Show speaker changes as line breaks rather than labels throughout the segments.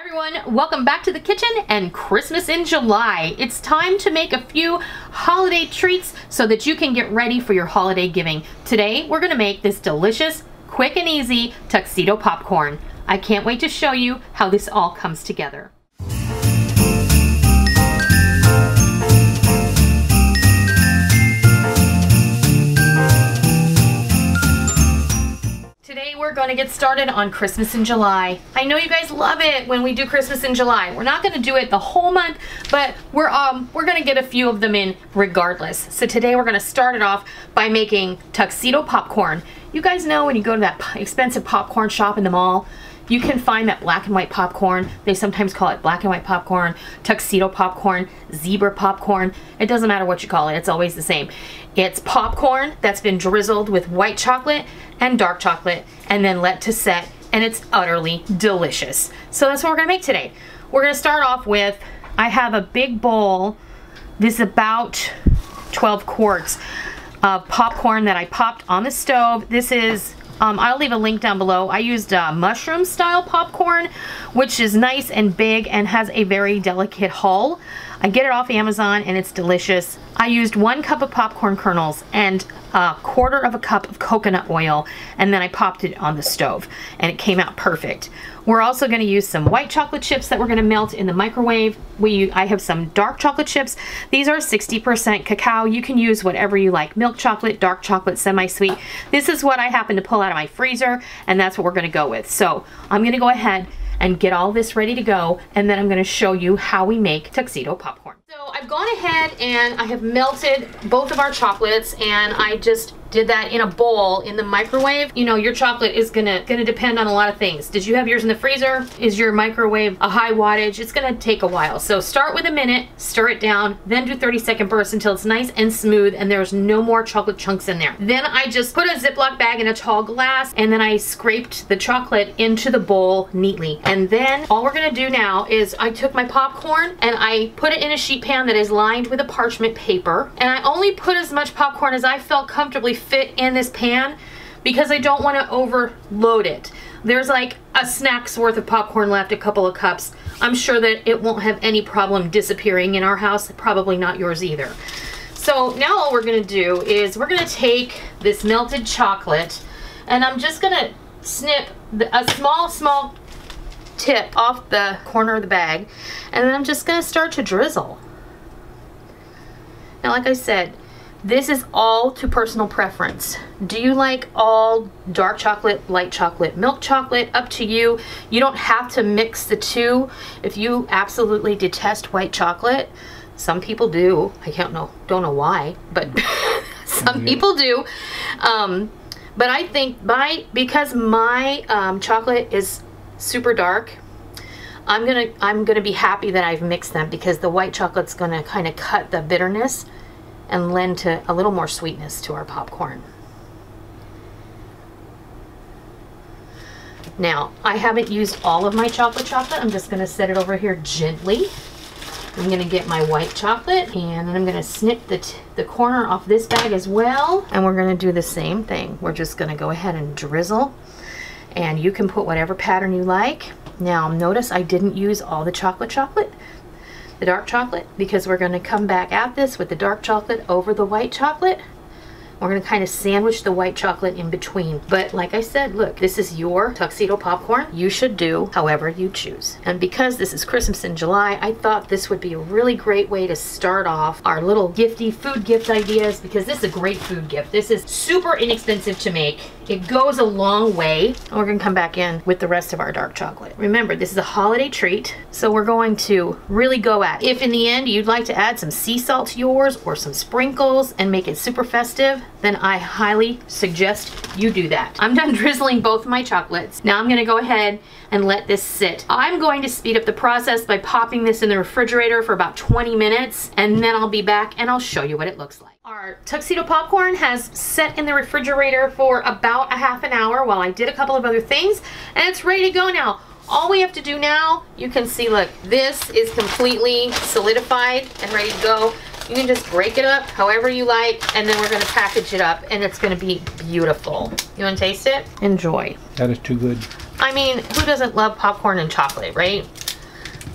Everyone, welcome back to the kitchen and Christmas in July. It's time to make a few holiday treats so that you can get ready for your holiday giving. Today, we're gonna make this delicious, quick and easy Tuxedo Popcorn. I can't wait to show you how this all comes together. Today we're going to get started on Christmas in July. I know you guys love it when we do Christmas in July. We're not going to do it the whole month, but we're going to get a few of them in regardless. So today we're going to start it off by making Tuxedo Popcorn. You guys know when you go to that expensive popcorn shop in the mall, you can find that black and white popcorn. They sometimes call it black and white popcorn, tuxedo popcorn, zebra popcorn. It doesn't matter what you call it, it's always the same. It's popcorn that's been drizzled with white chocolate and dark chocolate and then let to set, and it's utterly delicious. So that's what we're gonna make today. We're gonna start off with, I have a big bowl. This is about 12 quarts of popcorn that I popped on the stove. This is I'll leave a link down below. I used mushroom style popcorn, which is nice and big and has a very delicate hull. I get it off Amazon and it's delicious. I used 1 cup of popcorn kernels and a 1/4 cup of coconut oil, and then I popped it on the stove and it came out perfect. We're also going to use some white chocolate chips that we're going to melt in the microwave. I have some dark chocolate chips. These are 60% cacao. You can use whatever you like. Milk chocolate, dark chocolate, semi-sweet. This is what I happen to pull out of my freezer, and that's what we're going to go with. So I'm going to go ahead and get all this ready to go, and then I'm going to show you how we make Tuxedo Popcorn. So I've gone ahead and I have melted both of our chocolates, and I just did that in a bowl in the microwave. You know, your chocolate is gonna depend on a lot of things. Did you have yours in the freezer? Is your microwave a high wattage? It's gonna take a while. So start with a minute, stir it down, then do 30-second bursts until it's nice and smooth and there's no more chocolate chunks in there. Then I just put a Ziploc bag in a tall glass, and then I scraped the chocolate into the bowl neatly. And then all we're gonna do now is I took my popcorn and I put it in a sheet pan that is lined with a parchment paper. And I only put as much popcorn as I felt comfortably fit in this pan because I don't want to overload it. There's like a snack's worth of popcorn left, a couple of cups. I'm sure that it won't have any problem disappearing in our house, probably not yours either. So now all we're going to do is we're going to take this melted chocolate and I'm just going to snip a small tip off the corner of the bag, and then I'm just going to start to drizzle. Now, like I said, this is all to personal preference. Do you like all dark chocolate, light chocolate, milk chocolate? Up to you. You don't have to mix the two. If you absolutely detest white chocolate, some people do. I don't know why, but some people do. But I think because my chocolate is super dark, I'm gonna be happy that I've mixed them, because the white chocolate's gonna kind of cut the bitterness and lend to a little more sweetness to our popcorn. Now, I haven't used all of my chocolate. I'm just gonna set it over here gently. I'm gonna get my white chocolate, and then I'm gonna snip the corner off this bag as well. And we're gonna do the same thing. We're just gonna go ahead and drizzle, and you can put whatever pattern you like. Now, notice I didn't use all the chocolate, the dark chocolate, because we're going to come back at this with the dark chocolate over the white chocolate. We're going to kind of sandwich the white chocolate in between. But like I said, look, this is your Tuxedo Popcorn. You should do however you choose. And because this is Christmas in July, I thought this would be a really great way to start off our little food gift ideas, because this is a great food gift. This is super inexpensive to make. It goes a long way. And we're going to come back in with the rest of our dark chocolate. Remember, this is a holiday treat, so we're going to really go at it. If in the end you'd like to add some sea salt to yours or some sprinkles and make it super festive, then I highly suggest you do that. I'm done drizzling both my chocolates. Now I'm going to go ahead and let this sit. I'm going to speed up the process by popping this in the refrigerator for about 20 minutes, and then I'll be back and I'll show you what it looks like. Our Tuxedo Popcorn has set in the refrigerator for about a half an hour while I did a couple of other things, and it's ready to go now. All we have to do now, you can see, look, this is completely solidified and ready to go. You can just break it up however you like, and then we're going to package it up, and it's going to be beautiful. You want to taste it? Enjoy.
That is too good.
I mean, who doesn't love popcorn and chocolate, right?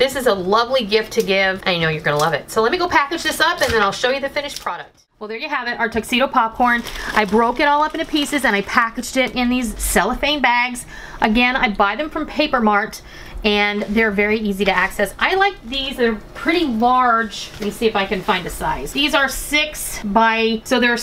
This is a lovely gift to give. I know you're gonna love it. So let me go package this up and then I'll show you the finished product. Well, there you have it, our Tuxedo Popcorn. I broke it all up into pieces and I packaged it in these cellophane bags. Again, I buy them from Paper Mart and they're very easy to access. I like these, they're pretty large. Let me see if I can find a size. These are 6 by, so they're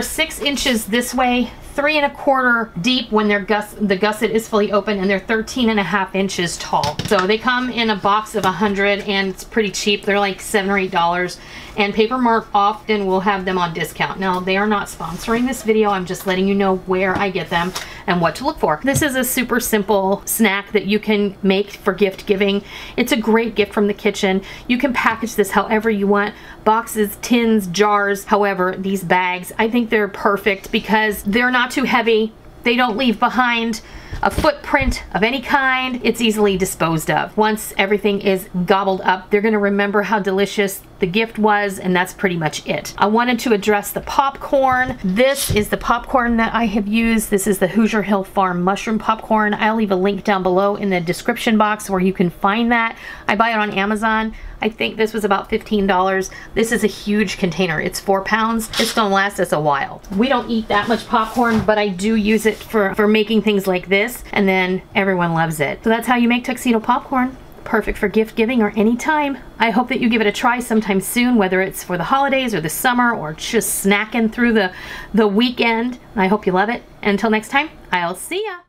6 inches this way, 3 1/4 deep when the gusset is fully open, and they're 13 1/2 inches tall. So they come in a box of 100 and it's pretty cheap. They're like $7 or $8, and Paper Mart often will have them on discount. Now, they are not sponsoring this video. I'm just letting you know where I get them and what to look for. This is a super simple snack that you can make for gift giving. It's a great gift from the kitchen. You can package this however you want. Boxes, tins, jars, however, these bags, I think they're perfect because they're not too heavy. They don't leave behind a footprint of any kind. It's easily disposed of. Once everything is gobbled up, they're gonna remember how delicious the gift was, and that's pretty much it. I wanted to address the popcorn. This is the popcorn that I have used. This is the Hoosier Hill Farm mushroom popcorn. I'll leave a link down below in the description box where you can find that. I buy it on Amazon. I think this was about $15. This is a huge container. It's 4 pounds. It's gonna last us a while. We don't eat that much popcorn, but I do use it for making things like this, and then everyone loves it. So that's how you make Tuxedo Popcorn. Perfect for gift giving or any time. I hope that you give it a try sometime soon, whether it's for the holidays or the summer or just snacking through the weekend. I hope you love it. And until next time, I'll see ya.